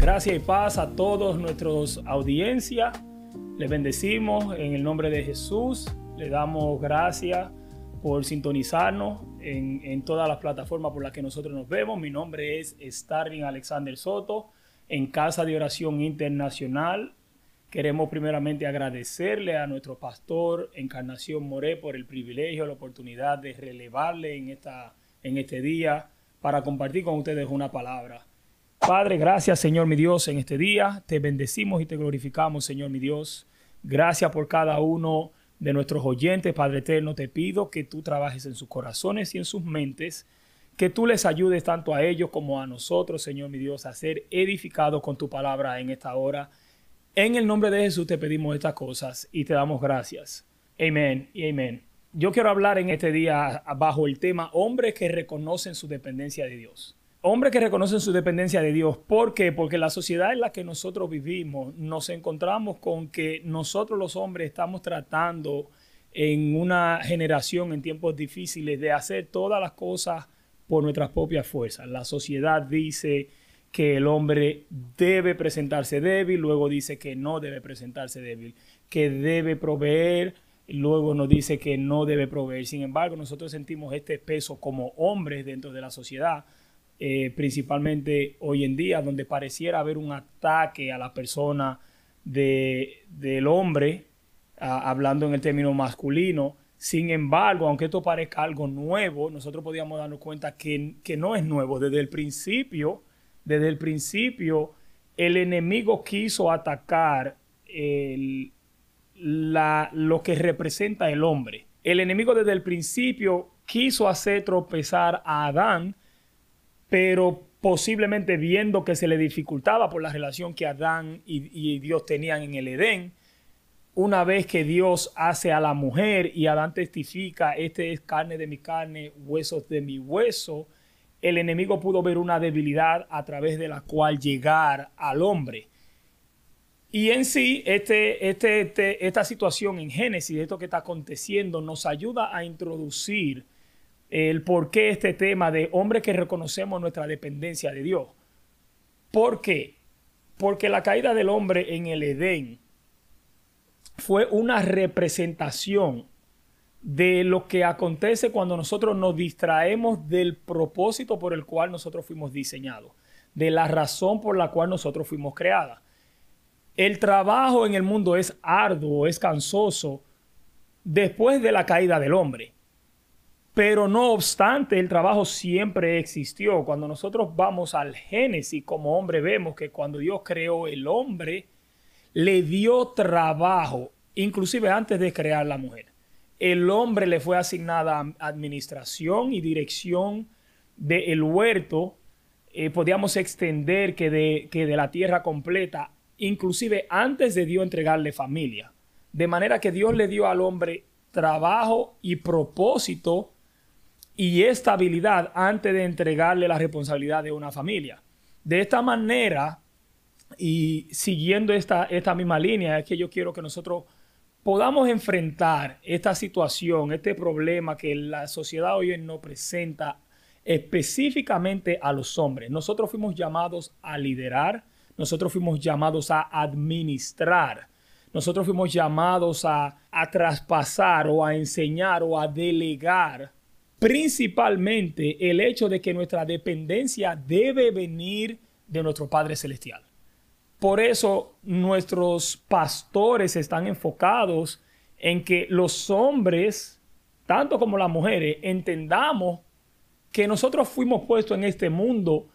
Gracias y paz a todos nuestros audiencia. Les bendecimos en el nombre de Jesús. Le damos gracias por sintonizarnos en todas las plataformas por las que nosotros nos vemos. Mi nombre es Starling Alexander Soto, en Casa de Oración Internacional. Queremos primeramente agradecerle a nuestro pastor Encarnación Moré por el privilegio, la oportunidad de relevarle en este día para compartir con ustedes una palabra. Padre, gracias, Señor mi Dios, en este día. Te bendecimos y te glorificamos, Señor mi Dios. Gracias por cada uno de nuestros oyentes, Padre eterno. Te pido que tú trabajes en sus corazones y en sus mentes, que tú les ayudes tanto a ellos como a nosotros, Señor mi Dios, a ser edificados con tu palabra en esta hora. En el nombre de Jesús te pedimos estas cosas y te damos gracias. Amén y amén. Yo quiero hablar en este día bajo el tema hombres que reconocen su dependencia de Dios. Hombres que reconocen su dependencia de Dios. ¿Por qué? Porque la sociedad en la que nosotros vivimos nos encontramos con que nosotros los hombres estamos tratando en una generación en tiempos difíciles de hacer todas las cosas por nuestras propias fuerzas. La sociedad dice que el hombre debe presentarse débil, luego dice que no debe presentarse débil, que debe proveer, luego nos dice que no debe proveer. Sin embargo, nosotros sentimos este peso como hombres dentro de la sociedad, principalmente hoy en día, donde pareciera haber un ataque a la persona del hombre, hablando en el término masculino. Sin embargo, aunque esto parezca algo nuevo, nosotros podíamos darnos cuenta que no es nuevo. Desde el principio, el enemigo quiso atacar lo que representa el hombre. El enemigo desde el principio quiso hacer tropezar a Adán, pero posiblemente viendo que se le dificultaba por la relación que Adán y Dios tenían en el Edén. Una vez que Dios hace a la mujer y Adán testifica, este es carne de mi carne, huesos de mi hueso, el enemigo pudo ver una debilidad a través de la cual llegar al hombre. Y en sí, esta situación en Génesis, esto que está aconteciendo, nos ayuda a introducir el por qué este tema de hombres que reconocemos nuestra dependencia de Dios. ¿Por qué? Porque la caída del hombre en el Edén fue una representación de lo que acontece cuando nosotros nos distraemos del propósito por el cual nosotros fuimos diseñados, de la razón por la cual nosotros fuimos creados. El trabajo en el mundo es arduo, es cansoso después de la caída del hombre. Pero no obstante, el trabajo siempre existió. Cuando nosotros vamos al Génesis como hombre, vemos que cuando Dios creó el hombre, le dio trabajo, inclusive antes de crear la mujer. El hombre le fue asignada administración y dirección del huerto. Podíamos extender que de la tierra completa, inclusive antes de Dios entregarle familia. De manera que Dios le dio al hombre trabajo y propósito y estabilidad antes de entregarle la responsabilidad de una familia. De esta manera, y siguiendo esta misma línea, es que yo quiero que nosotros podamos enfrentar esta situación, este problema que la sociedad hoy nos presenta específicamente a los hombres. Nosotros fuimos llamados a liderar, nosotros fuimos llamados a administrar, nosotros fuimos llamados a traspasar o a enseñar o a delegar. Principalmente el hecho de que nuestra dependencia debe venir de nuestro Padre Celestial. Por eso nuestros pastores están enfocados en que los hombres, tanto como las mujeres, entendamos que nosotros fuimos puestos en este mundo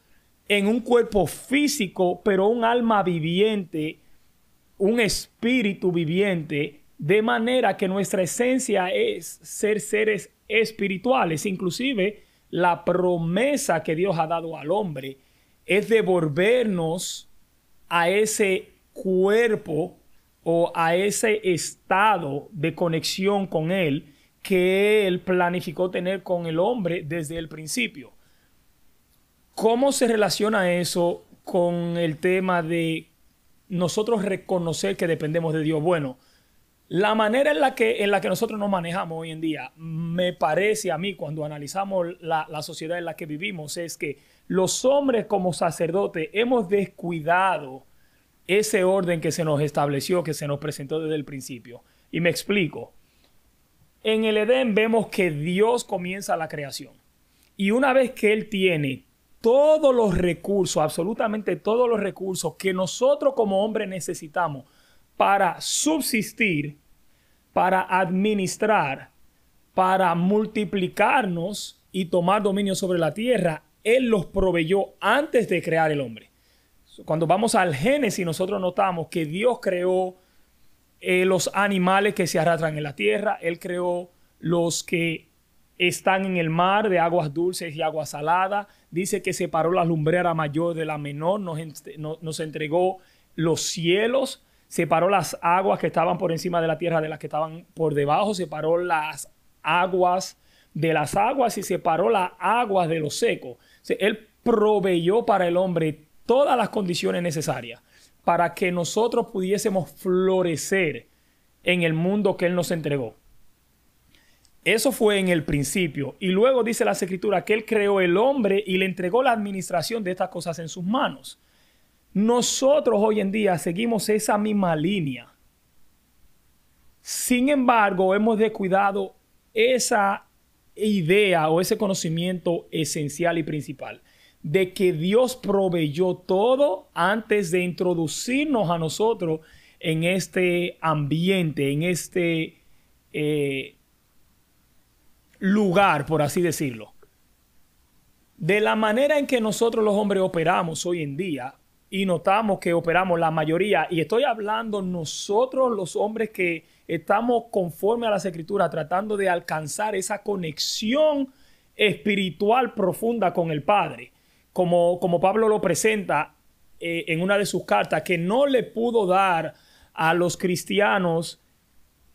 en un cuerpo físico, pero un alma viviente, un espíritu viviente, de manera que nuestra esencia es ser seres espirituales. Inclusive la promesa que Dios ha dado al hombre es devolvernos a ese cuerpo o a ese estado de conexión con Él que Él planificó tener con el hombre desde el principio. ¿Cómo se relaciona eso con el tema de nosotros reconocer que dependemos de Dios? Bueno, la manera en la que nosotros nos manejamos hoy en día, me parece a mí, cuando analizamos la sociedad en la que vivimos, es que los hombres como sacerdotes hemos descuidado ese orden que se nos estableció, que se nos presentó desde el principio. Y me explico. En el Edén vemos que Dios comienza la creación. Y una vez que Él tiene todos los recursos, absolutamente todos los recursos que nosotros como hombres necesitamos para subsistir, para administrar, para multiplicarnos y tomar dominio sobre la tierra, Él los proveyó antes de crear el hombre. Cuando vamos al Génesis, nosotros notamos que Dios creó los animales que se arrastran en la tierra. Él creó los que están en el mar de aguas dulces y aguas saladas. Dice que separó la lumbrera mayor de la menor. Nos entregó los cielos. Separó las aguas que estaban por encima de la tierra de las que estaban por debajo. Separó las aguas de las aguas y separó las aguas de lo seco. O sea, Él proveyó para el hombre todas las condiciones necesarias para que nosotros pudiésemos florecer en el mundo que Él nos entregó. Eso fue en el principio. Y luego dice las Escrituras que Él creó el hombre y le entregó la administración de estas cosas en sus manos. Nosotros hoy en día seguimos esa misma línea. Sin embargo, hemos descuidado esa idea o ese conocimiento esencial y principal de que Dios proveyó todo antes de introducirnos a nosotros en este ambiente, en este lugar, por así decirlo. De la manera en que nosotros los hombres operamos hoy en día, y notamos que operamos la mayoría, y estoy hablando nosotros los hombres que estamos conforme a las Escrituras tratando de alcanzar esa conexión espiritual profunda con el Padre, como Pablo lo presenta en una de sus cartas, que no le pudo dar a los cristianos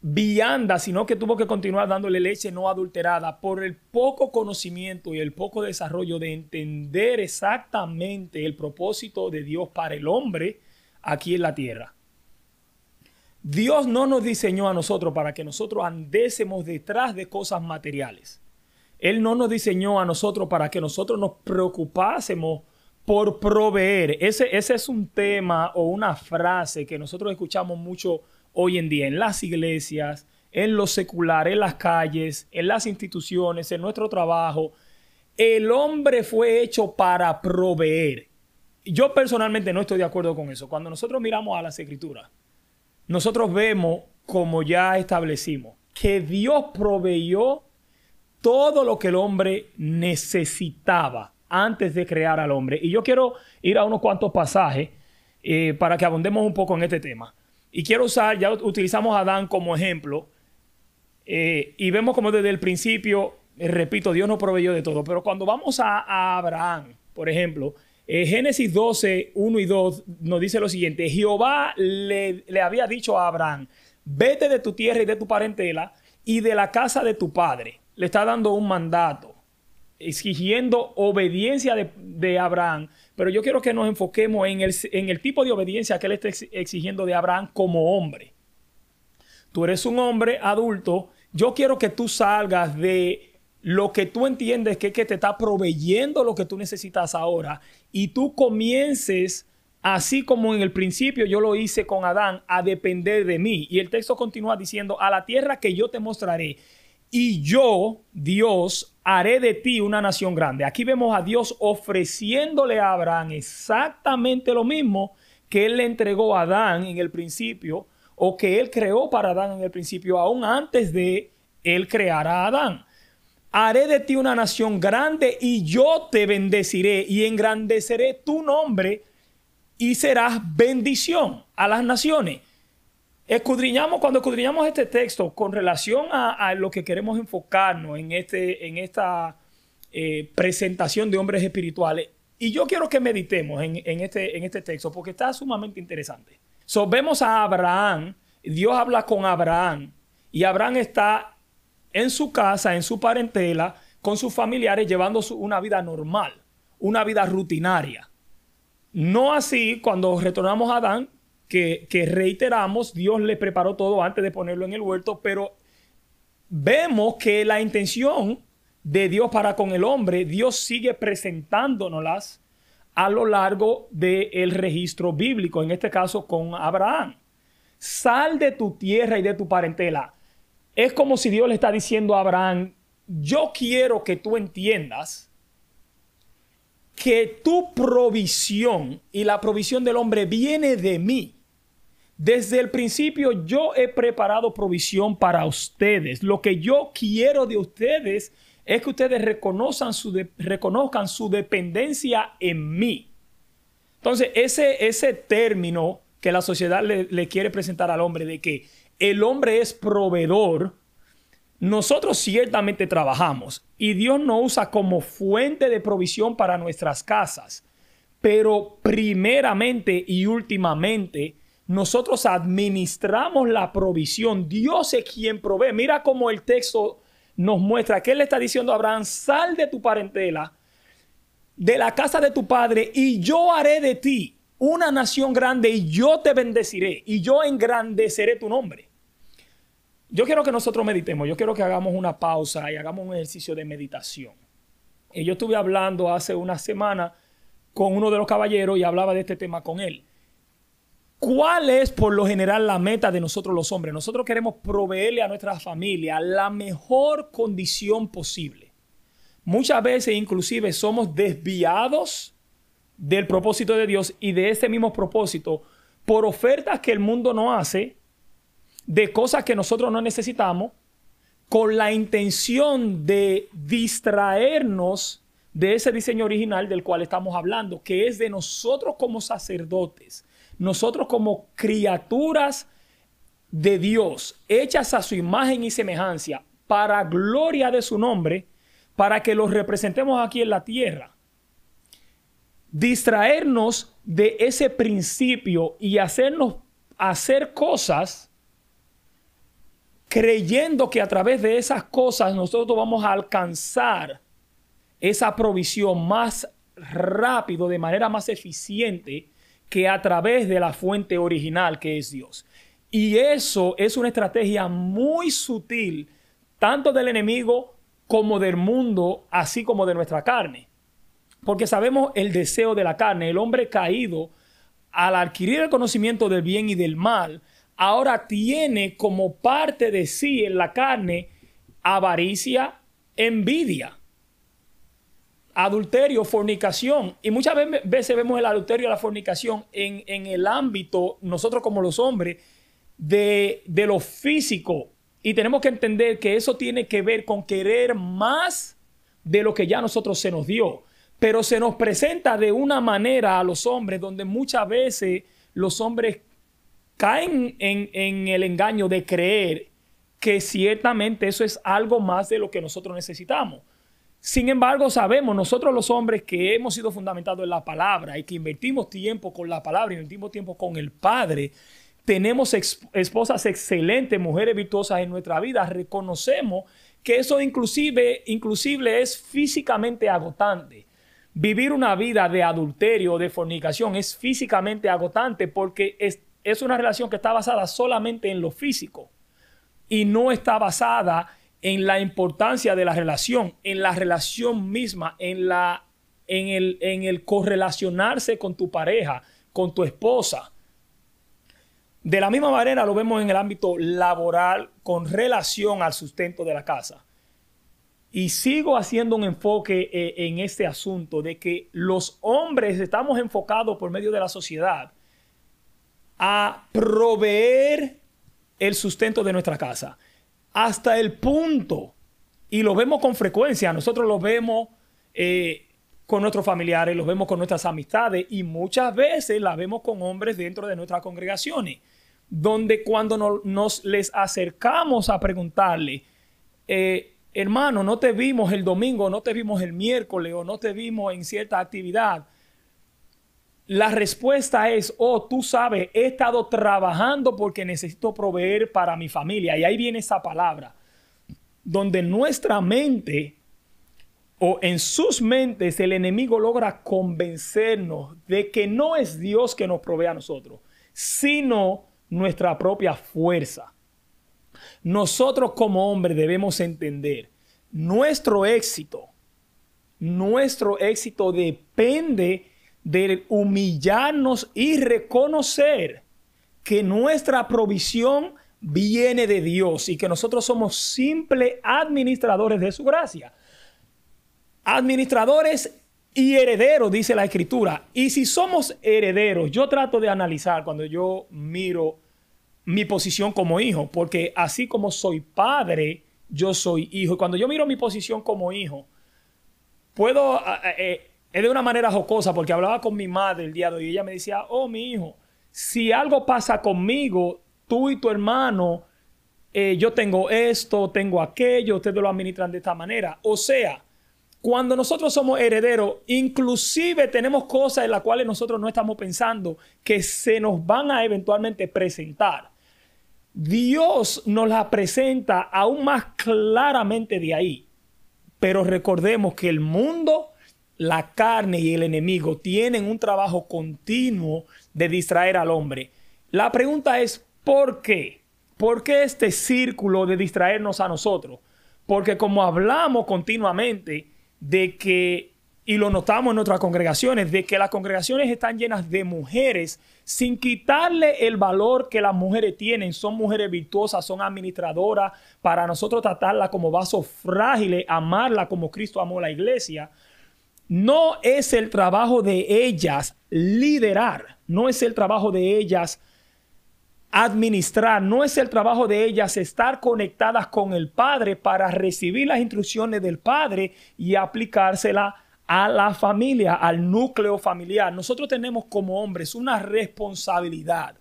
vianda, sino que tuvo que continuar dándole leche no adulterada por el poco conocimiento y el poco desarrollo de entender exactamente el propósito de Dios para el hombre aquí en la tierra. Dios no nos diseñó a nosotros para que nosotros andésemos detrás de cosas materiales. Él no nos diseñó a nosotros para que nosotros nos preocupásemos por proveer. Ese es un tema o una frase que nosotros escuchamos mucho hoy en día en las iglesias, en lo secular, en las calles, en las instituciones, en nuestro trabajo. El hombre fue hecho para proveer. Yo personalmente no estoy de acuerdo con eso. Cuando nosotros miramos a las Escrituras, nosotros vemos, como ya establecimos, que Dios proveyó todo lo que el hombre necesitaba antes de crear al hombre. Y yo quiero ir a unos cuantos pasajes para que abundemos un poco en este tema. Y quiero usar, ya utilizamos a Adán como ejemplo, y vemos como desde el principio, repito, Dios nos proveyó de todo. Pero cuando vamos a Abraham, por ejemplo, Génesis 12, 1 y 2 nos dice lo siguiente: Jehová le había dicho a Abraham, vete de tu tierra y de tu parentela y de la casa de tu padre. Le está dando un mandato, exigiendo obediencia de Abraham. Pero yo quiero que nos enfoquemos en el tipo de obediencia que él está exigiendo de Abraham como hombre. Tú eres un hombre adulto. Yo quiero que tú salgas de lo que tú entiendes que te está proveyendo lo que tú necesitas ahora, y tú comiences, así como en el principio yo lo hice con Adán, a depender de mí. Y el texto continúa diciendo: a la tierra que yo te mostraré, y yo, Dios, haré de ti una nación grande. Aquí vemos a Dios ofreciéndole a Abraham exactamente lo mismo que Él le entregó a Adán en el principio, o que Él creó para Adán en el principio, aún antes de Él crear a Adán. Haré de ti una nación grande y yo te bendeciré y engrandeceré tu nombre y serás bendición a las naciones. Cuando escudriñamos este texto con relación a lo que queremos enfocarnos en esta presentación de hombres espirituales, y yo quiero que meditemos en este texto porque está sumamente interesante. Vemos a Abraham, Dios habla con Abraham, y Abraham está en su casa, en su parentela, con sus familiares, llevando una vida normal, una vida rutinaria. No así cuando retornamos a Adán, que reiteramos, Dios le preparó todo antes de ponerlo en el huerto, pero vemos que la intención de Dios para con el hombre, Dios sigue presentándonoslas a lo largo del registro bíblico, en este caso con Abraham. Sal de tu tierra y de tu parentela. Es como si Dios le está diciendo a Abraham, yo quiero que tú entiendas que tu provisión y la provisión del hombre viene de mí. Desde el principio yo he preparado provisión para ustedes. Lo que yo quiero de ustedes es que ustedes reconozcan su dependencia en mí. Entonces, ese término que la sociedad le quiere presentar al hombre de que el hombre es proveedor, nosotros ciertamente trabajamos y Dios nos usa como fuente de provisión para nuestras casas. Pero primeramente y últimamente, nosotros administramos la provisión. Dios es quien provee. Mira cómo el texto nos muestra que Él le está diciendo a Abraham, sal de tu parentela, de la casa de tu padre, y yo haré de ti una nación grande y yo te bendeciré y yo engrandeceré tu nombre. Yo quiero que nosotros meditemos, yo quiero que hagamos una pausa y hagamos un ejercicio de meditación. Yo estuve hablando hace una semana con uno de los caballeros y hablaba de este tema con él. ¿Cuál es por lo general la meta de nosotros los hombres? Nosotros queremos proveerle a nuestra familia la mejor condición posible. Muchas veces inclusive somos desviados del propósito de Dios y de ese mismo propósito por ofertas que el mundo nos hace de cosas que nosotros no necesitamos, con la intención de distraernos de ese diseño original del cual estamos hablando, que es de nosotros como sacerdotes, nosotros como criaturas de Dios, hechas a su imagen y semejanza, para gloria de su nombre, para que los representemos aquí en la tierra. Distraernos de ese principio y hacernos hacer cosas creyendo que a través de esas cosas nosotros vamos a alcanzar esa provisión más rápido, de manera más eficiente, que a través de la fuente original que es Dios. Y eso es una estrategia muy sutil, tanto del enemigo como del mundo, así como de nuestra carne. Porque sabemos el deseo de la carne. El hombre caído, al adquirir el conocimiento del bien y del mal, ahora tiene como parte de sí en la carne avaricia, envidia, adulterio, fornicación. Y muchas veces vemos el adulterio y la fornicación en el ámbito, nosotros como los hombres, de lo físico. Y tenemos que entender que eso tiene que ver con querer más de lo que ya a nosotros se nos dio. Pero se nos presenta de una manera a los hombres donde muchas veces los hombres caen en el engaño de creer que ciertamente eso es algo más de lo que nosotros necesitamos. Sin embargo, sabemos nosotros los hombres que hemos sido fundamentados en la palabra y que invertimos tiempo con la palabra, invertimos tiempo con el Padre, tenemos esposas excelentes, mujeres virtuosas en nuestra vida, reconocemos que eso inclusive es físicamente agotante. Vivir una vida de adulterio, de fornicación, es físicamente agotante porque es una relación que está basada solamente en lo físico y no está basada en la importancia de la relación, en la relación misma, en el correlacionarse con tu pareja, con tu esposa. De la misma manera lo vemos en el ámbito laboral con relación al sustento de la casa. Y sigo haciendo un enfoque en este asunto de que los hombres estamos enfocados por medio de la sociedad a proveer el sustento de nuestra casa. Hasta el punto, y lo vemos con frecuencia, nosotros lo vemos con nuestros familiares, lo vemos con nuestras amistades y muchas veces la vemos con hombres dentro de nuestras congregaciones, donde cuando nos les acercamos a preguntarle, hermano, no te vimos el domingo, no te vimos el miércoles o no te vimos en cierta actividad, la respuesta es, tú sabes, he estado trabajando porque necesito proveer para mi familia. Y ahí viene esa palabra, donde nuestra mente o en sus mentes el enemigo logra convencernos de que no es Dios que nos provee a nosotros, sino nuestra propia fuerza. Nosotros como hombres debemos entender nuestro éxito depende de humillarnos y reconocer que nuestra provisión viene de Dios y que nosotros somos simples administradores de su gracia. Administradores y herederos, dice la Escritura. Y si somos herederos, yo trato de analizar cuando yo miro mi posición como hijo, porque así como soy padre, yo soy hijo. Y cuando yo miro mi posición como hijo, puedo, es de una manera jocosa, porque hablaba con mi madre el día de hoy y ella me decía, oh, mi hijo, si algo pasa conmigo, tú y tu hermano, yo tengo esto, tengo aquello, ustedes lo administran de esta manera. O sea, cuando nosotros somos herederos, inclusive tenemos cosas en las cuales nosotros no estamos pensando que se nos van a eventualmente presentar. Dios nos la presenta aún más claramente de ahí. Pero recordemos que el mundo, la carne y el enemigo tienen un trabajo continuo de distraer al hombre. La pregunta es, ¿por qué? ¿Por qué este círculo de distraernos a nosotros? Porque como hablamos continuamente de que, y lo notamos en nuestras congregaciones, de que las congregaciones están llenas de mujeres sin quitarle el valor que las mujeres tienen. Son mujeres virtuosas, son administradoras. Para nosotros tratarlas como vasos frágiles, amarla como Cristo amó la iglesia. No es el trabajo de ellas liderar, no es el trabajo de ellas administrar, no es el trabajo de ellas estar conectadas con el Padre para recibir las instrucciones del Padre y aplicárselas a la familia, al núcleo familiar. Nosotros tenemos como hombres una responsabilidad.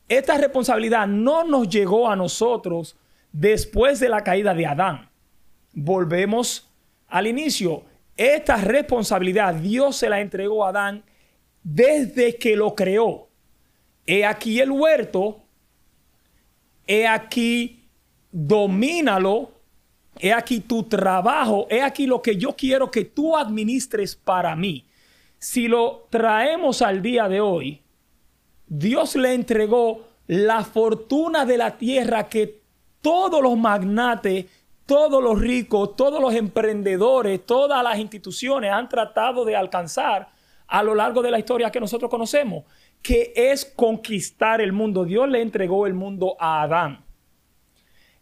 Esta responsabilidad no nos llegó a nosotros después de la caída de Adán. Volvemos al inicio. Esta responsabilidad Dios se la entregó a Adán desde que lo creó. He aquí el huerto, he aquí domínalo, he aquí tu trabajo, he aquí lo que yo quiero que tú administres para mí. Si lo traemos al día de hoy, Dios le entregó la fortuna de la tierra que todos los magnates, todos los ricos, todos los emprendedores, todas las instituciones han tratado de alcanzar a lo largo de la historia que nosotros conocemos, que es conquistar el mundo. Dios le entregó el mundo a Adán.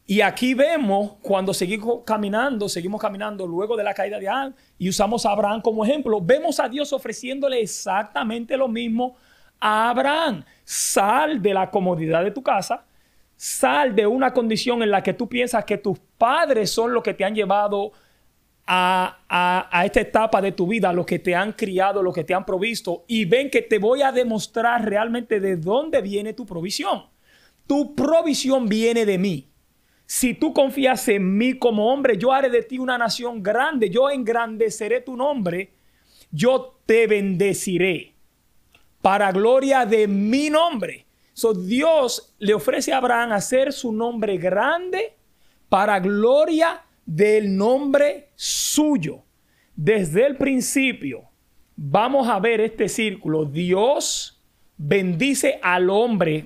Y aquí vemos, cuando seguimos caminando luego de la caída de Adán y usamos a Abraham como ejemplo, vemos a Dios ofreciéndole exactamente lo mismo a Abraham. Sal de la comodidad de tu casa, sal de una condición en la que tú piensas que tus padres son los que te han llevado a esta etapa de tu vida, los que te han criado, los que te han provisto, y ven que te voy a demostrar realmente de dónde viene tu provisión. Tu provisión viene de mí. Si tú confías en mí como hombre, yo haré de ti una nación grande, yo engrandeceré tu nombre, yo te bendeciré para gloria de mi nombre. Dios le ofrece a Abraham hacer su nombre grande para gloria del nombre suyo. Desde el principio vamos a ver este círculo. Dios bendice al hombre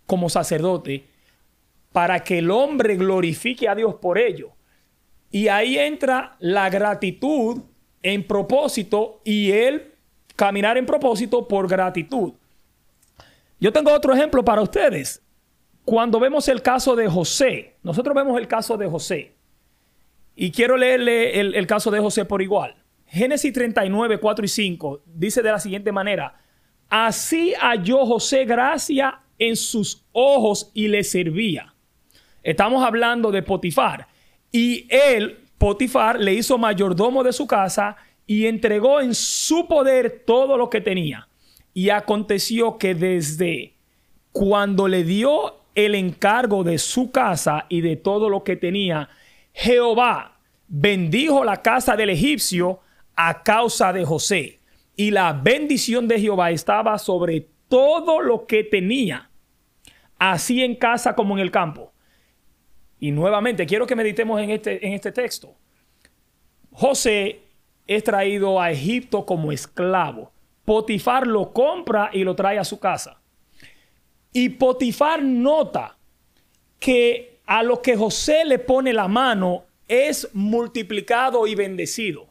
como sacerdote para que el hombre glorifique a Dios por ello. Y ahí entra la gratitud en propósito y el caminar en propósito por gratitud. Yo tengo otro ejemplo para ustedes. Cuando vemos el caso de José, nosotros vemos el caso de José. Y quiero leerle el caso de José por igual. Génesis 39, 4 y 5 dice de la siguiente manera: así halló José gracia en sus ojos y le servía. Estamos hablando de Potifar. Y él, Potifar, le hizo mayordomo de su casa y entregó en su poder todo lo que tenía. Y aconteció que desde cuando le dio el encargo de su casa y de todo lo que tenía, Jehová bendijo la casa del egipcio a causa de José. Y la bendición de Jehová estaba sobre todo lo que tenía, así en casa como en el campo. Y nuevamente quiero que meditemos en este texto. José es traído a Egipto como esclavo. Potifar lo compra y lo trae a su casa. Y Potifar nota que a lo que José le pone la mano es multiplicado y bendecido.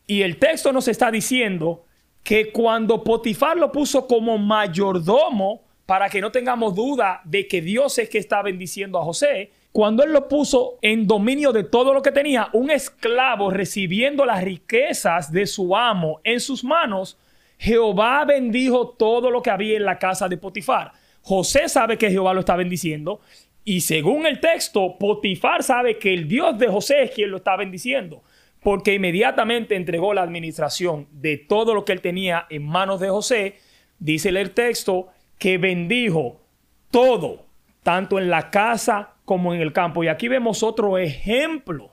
Y el texto nos está diciendo que cuando Potifar lo puso como mayordomo, para que no tengamos duda de que Dios es que está bendiciendo a José, cuando él lo puso en dominio de todo lo que tenía, un esclavo recibiendo las riquezas de su amo en sus manos, Jehová bendijo todo lo que había en la casa de Potifar. José sabe que Jehová lo está bendiciendo y según el texto, Potifar sabe que el Dios de José es quien lo está bendiciendo, porque inmediatamente entregó la administración de todo lo que él tenía en manos de José. Dice el texto que bendijo todo, tanto en la casa como en el campo. Y aquí vemos otro ejemplo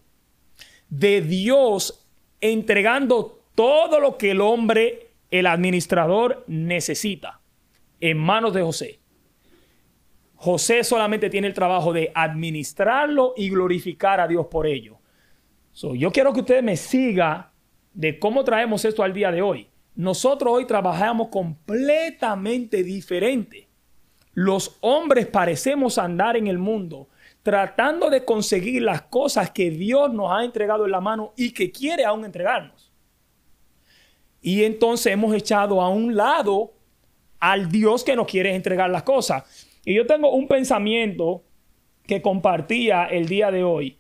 de Dios entregando todo lo que el hombre, el administrador, necesita en manos de José. José solamente tiene el trabajo de administrarlo y glorificar a Dios por ello. Yo quiero que usted me siga de cómo traemos esto al día de hoy. Nosotros hoy trabajamos completamente diferente. Los hombres parecemos andar en el mundo tratando de conseguir las cosas que Dios nos ha entregado en la mano y que quiere aún entregarnos. Y entonces hemos echado a un lado al Dios que nos quiere entregar las cosas. Y yo tengo un pensamiento que compartía el día de hoy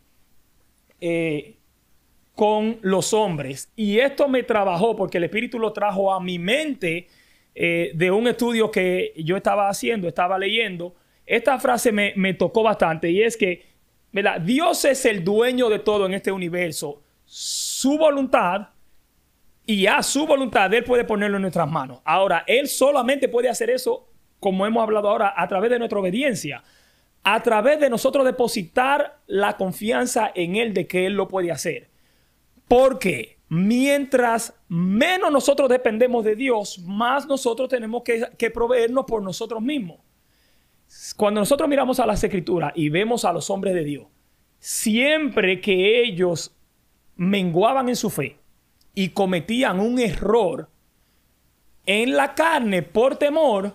con los hombres. Y esto me trabajó porque el Espíritu lo trajo a mi mente de un estudio que yo estaba haciendo, estaba leyendo. Esta frase me tocó bastante y es que, ¿verdad? Dios es el dueño de todo en este universo. Su voluntad y a su voluntad Él puede ponerlo en nuestras manos. Ahora, Él solamente puede hacer eso, como hemos hablado ahora, a través de nuestra obediencia. A través de nosotros depositar la confianza en Él de que Él lo puede hacer. Porque mientras menos nosotros dependemos de Dios, más nosotros tenemos que proveernos por nosotros mismos. Cuando nosotros miramos a las Escrituras y vemos a los hombres de Dios, siempre que ellos menguaban en su fe y cometían un error en la carne por temor,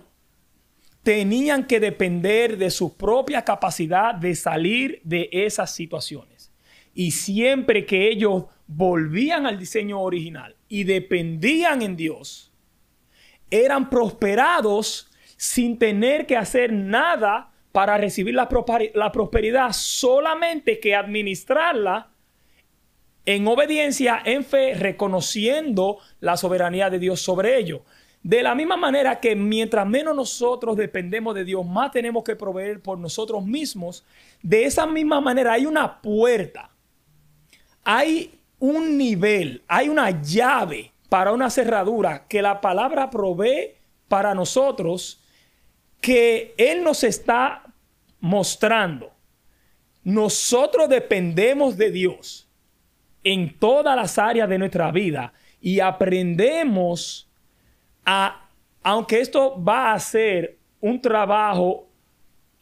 tenían que depender de su propia capacidad de salir de esas situaciones. Y siempre que ellos volvían al diseño original y dependían en Dios, eran prosperados sin tener que hacer nada para recibir la prosperidad, solamente que administrarla en obediencia, en fe, reconociendo la soberanía de Dios sobre ello. De la misma manera que mientras menos nosotros dependemos de Dios, más tenemos que proveer por nosotros mismos. De esa misma manera hay una puerta, hay un nivel, hay una llave para una cerradura que la palabra provee para nosotros, que Él nos está mostrando. Nosotros dependemos de Dios en todas las áreas de nuestra vida y aprendemos aunque esto va a ser un trabajo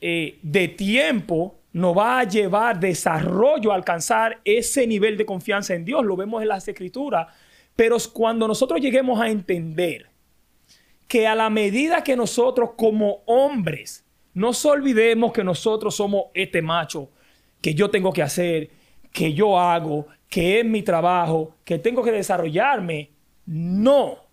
de tiempo, nos va a llevar desarrollo a alcanzar ese nivel de confianza en Dios. Lo vemos en las Escrituras. Pero cuando nosotros lleguemos a entender que a la medida que nosotros como hombres, no nos olvidemos que nosotros somos este macho, que yo tengo que hacer, que yo hago, que es mi trabajo, que tengo que desarrollarme. No.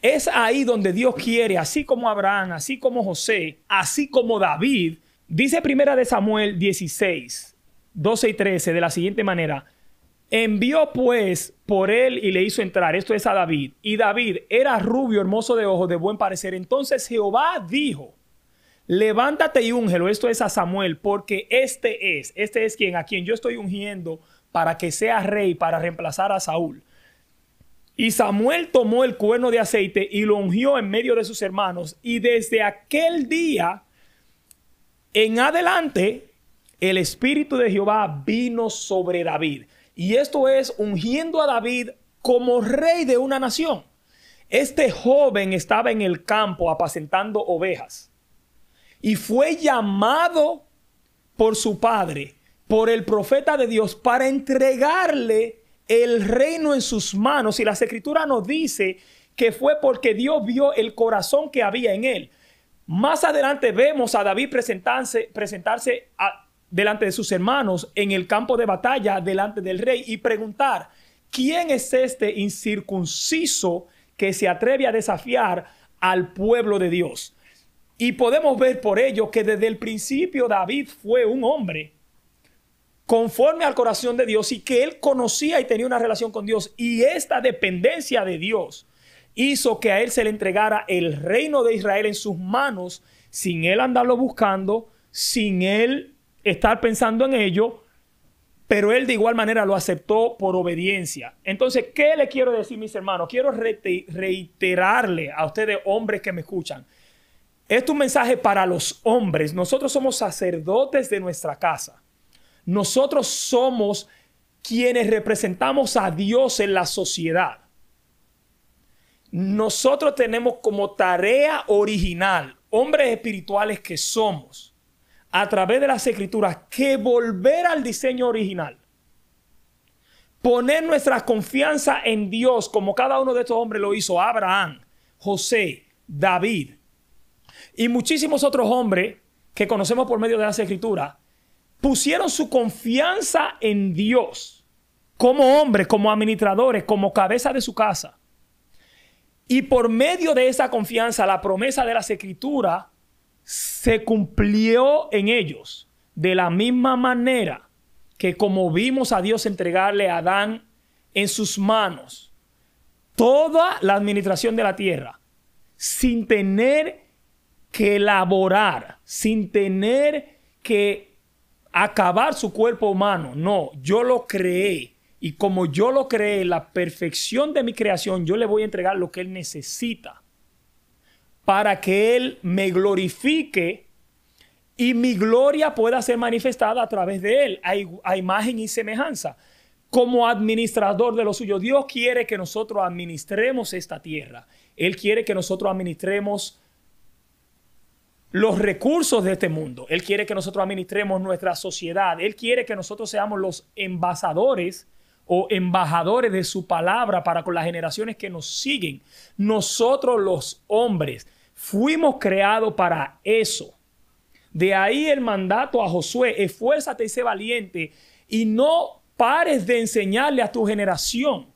Es ahí donde Dios quiere, así como Abraham, así como José, así como David. Dice Primera de Samuel 16, 12 y 13 de la siguiente manera: envió pues por él y le hizo entrar, esto es a David, y David era rubio, hermoso de ojos, de buen parecer. Entonces Jehová dijo: levántate y úngelo, esto es a Samuel, porque este es a quien yo estoy ungiendo para que sea rey, para reemplazar a Saúl. Y Samuel tomó el cuerno de aceite y lo ungió en medio de sus hermanos, y desde aquel día en adelante el Espíritu de Jehová vino sobre David. Y esto es ungiendo a David como rey de una nación. Este joven estaba en el campo apacentando ovejas y fue llamado por su padre, por el profeta de Dios, para entregarle el reino en sus manos. Y la Escritura nos dice que fue porque Dios vio el corazón que había en él. Más adelante vemos a David presentarse delante de sus hermanos en el campo de batalla delante del rey y preguntar: ¿quién es este incircunciso que se atreve a desafiar al pueblo de Dios? Y podemos ver por ello que desde el principio David fue un hombre conforme al corazón de Dios y que él conocía y tenía una relación con Dios, y esta dependencia de Dios hizo que a él se le entregara el reino de Israel en sus manos, sin él andarlo buscando, sin él estar pensando en ello, pero él de igual manera lo aceptó por obediencia. Entonces, ¿qué le quiero decir, mis hermanos? Quiero reiterarle a ustedes, hombres que me escuchan. Esto es un mensaje para los hombres. Nosotros somos sacerdotes de nuestra casa. Nosotros somos quienes representamos a Dios en la sociedad. Nosotros tenemos como tarea original, hombres espirituales que somos, a través de las Escrituras, que volver al diseño original. Poner nuestra confianza en Dios, como cada uno de estos hombres lo hizo: Abraham, José, David y muchísimos otros hombres que conocemos por medio de las Escrituras. Pusieron su confianza en Dios como hombres, como administradores, como cabeza de su casa. Y por medio de esa confianza, la promesa de las Escrituras se cumplió en ellos. De la misma manera que, como vimos a Dios entregarle a Adán en sus manos toda la administración de la tierra, sin tener que elaborar, sin tener que acabar su cuerpo humano. No, yo lo creé. Y como yo lo creé, la perfección de mi creación, yo le voy a entregar lo que él necesita para que él me glorifique y mi gloria pueda ser manifestada a través de él, a imagen y semejanza. Como administrador de lo suyo, Dios quiere que nosotros administremos esta tierra. Él quiere que nosotros administremos los recursos de este mundo. Él quiere que nosotros administremos nuestra sociedad. Él quiere que nosotros seamos los envasadores o embajadores de su palabra para con las generaciones que nos siguen. Nosotros, los hombres, fuimos creados para eso. De ahí el mandato a Josué: esfuérzate y sé valiente y no pares de enseñarle a tu generación.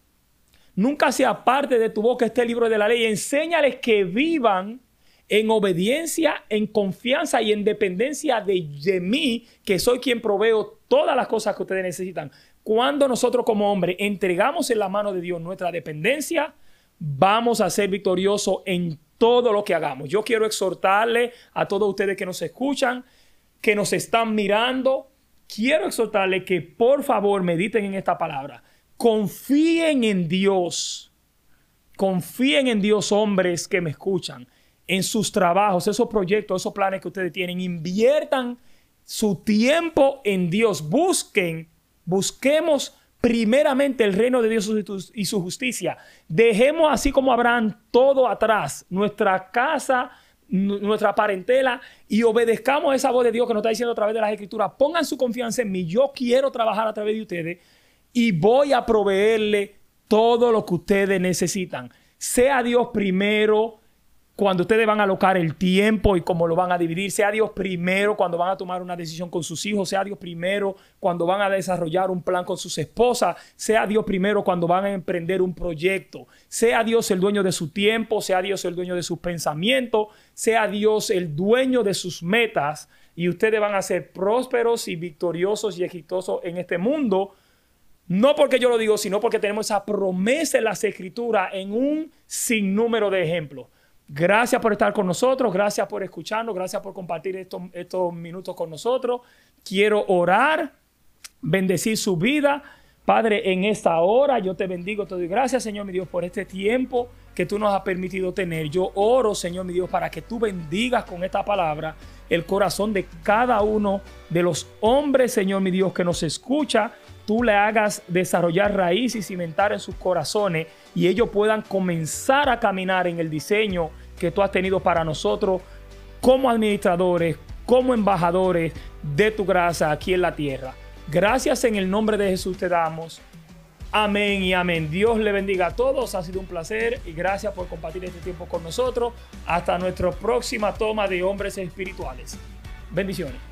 Nunca se aparte de tu boca este libro de la ley. Enséñales que vivan en obediencia, en confianza y en dependencia de mí, que soy quien proveo todas las cosas que ustedes necesitan. Cuando nosotros como hombres entregamos en la mano de Dios nuestra dependencia, vamos a ser victoriosos en todo lo que hagamos. Yo quiero exhortarle a todos ustedes que nos escuchan, que nos están mirando. Quiero exhortarle que por favor mediten en esta palabra. Confíen en Dios. Confíen en Dios, hombres que me escuchan. En sus trabajos, esos proyectos, esos planes que ustedes tienen, inviertan su tiempo en Dios. Busquemos primeramente el reino de Dios y su justicia. Dejemos, así como Abraham, todo atrás, nuestra casa, nuestra parentela, y obedezcamos esa voz de Dios que nos está diciendo a través de las Escrituras: pongan su confianza en mí, yo quiero trabajar a través de ustedes y voy a proveerle todo lo que ustedes necesitan. Sea Dios primero cuando ustedes van a alocar el tiempo y cómo lo van a dividir. Sea Dios primero cuando van a tomar una decisión con sus hijos. Sea Dios primero cuando van a desarrollar un plan con sus esposas. Sea Dios primero cuando van a emprender un proyecto. Sea Dios el dueño de su tiempo. Sea Dios el dueño de sus pensamientos. Sea Dios el dueño de sus metas. Y ustedes van a ser prósperos y victoriosos y exitosos en este mundo. No porque yo lo digo, sino porque tenemos esa promesa en las Escrituras en un sinnúmero de ejemplos. Gracias por estar con nosotros, gracias por escucharnos, gracias por compartir estos minutos con nosotros. Quiero orar, bendecir su vida. Padre, en esta hora yo te bendigo, te doy gracias, Señor mi Dios, por este tiempo que tú nos has permitido tener. Yo oro, Señor mi Dios, para que tú bendigas con esta palabra el corazón de cada uno de los hombres, Señor mi Dios, que nos escucha. Tú le hagas desarrollar raíz y cimentar en sus corazones y ellos puedan comenzar a caminar en el diseño que tú has tenido para nosotros como administradores, como embajadores de tu gracia aquí en la tierra. Gracias en el nombre de Jesús te damos. Amén y amén. Dios le bendiga a todos. Ha sido un placer y gracias por compartir este tiempo con nosotros. Hasta nuestra próxima toma de Hombres Espirituales. Bendiciones.